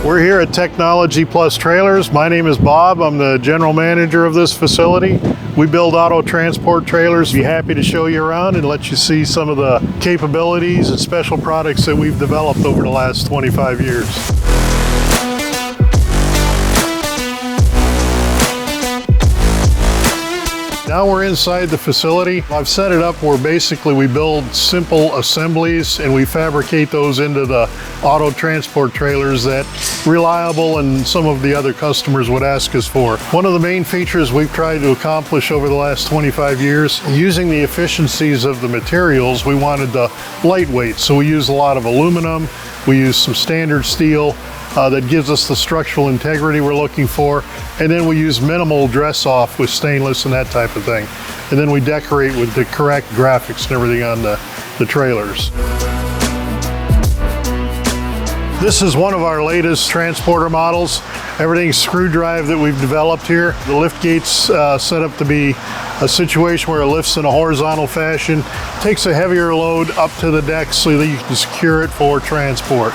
We're here at Technology Plus Trailers. My name is Bob. I'm the general manager of this facility. We build auto transport trailers. Be happy to show you around and let you see some of the capabilities and special products that we've developed over the last 25 years. Now we're inside the facility. I've set it up where basically we build simple assemblies and we fabricate those into the auto transport trailers that Reliable and some of the other customers would ask us for. One of the main features we've tried to accomplish over the last 25 years, using the efficiencies of the materials, we wanted the lightweight. So we use a lot of aluminum, we use some standard steel, that gives us the structural integrity we're looking for. And then we use minimal dress off with stainless and that type of thing. And then we decorate with the correct graphics and everything on the trailers. This is one of our latest transporter models. Everything's screw drive that we've developed here. The lift gate's set up to be a situation where it lifts in a horizontal fashion, takes a heavier load up to the deck so that you can secure it for transport.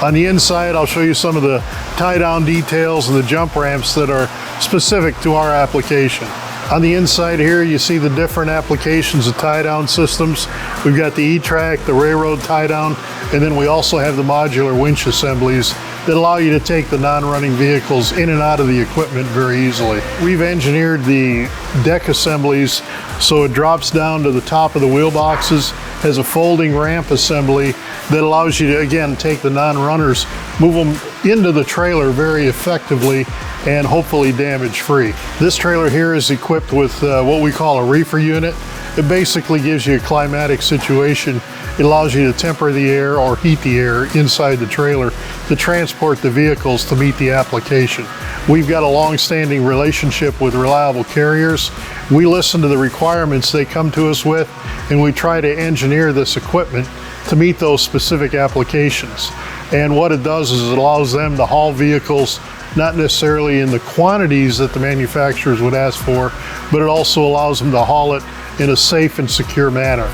On the inside, I'll show you some of the tie-down details and the jump ramps that are specific to our application. On the inside here, you see the different applications of tie-down systems. We've got the E-Track, the railroad tie-down, and then we also have the modular winch assemblies that allow you to take the non-running vehicles in and out of the equipment very easily. We've engineered the deck assemblies so it drops down to the top of the wheel boxes, has a folding ramp assembly that allows you to, again, take the non-runners, move them into the trailer very effectively and hopefully damage-free. This trailer here is equipped with what we call a reefer unit. It basically gives you a climatic situation. It allows you to temper the air or heat the air inside the trailer to transport the vehicles to meet the application. We've got a long-standing relationship with Reliable carriers. We listen to the requirements they come to us with, and we try to engineer this equipment to meet those specific applications. And what it does is it allows them to haul vehicles not necessarily in the quantities that the manufacturers would ask for, but it also allows them to haul it in a safe and secure manner.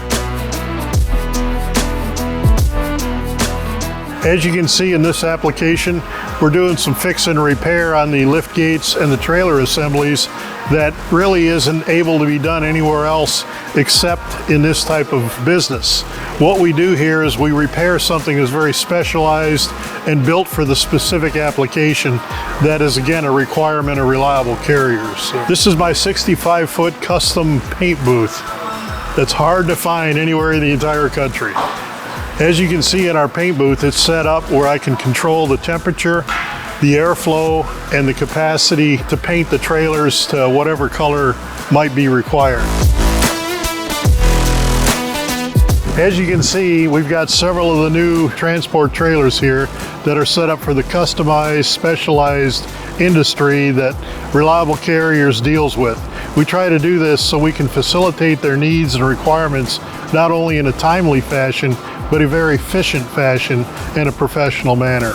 As you can see in this application, we're doing some fix and repair on the lift gates and the trailer assemblies that really isn't able to be done anywhere else except in this type of business. What we do here is we repair something that's very specialized and built for the specific application that is, again, a requirement of Reliable carriers. This is my 65-foot custom paint booth that's hard to find anywhere in the entire country. As you can see in our paint booth, it's set up where I can control the temperature, the airflow, and the capacity to paint the trailers to whatever color might be required. As you can see, we've got several of the new transport trailers here that are set up for the customized, specialized industry that Reliable carriers deals with. We try to do this so we can facilitate their needs and requirements not only in a timely fashion, but a very efficient fashion in a professional manner.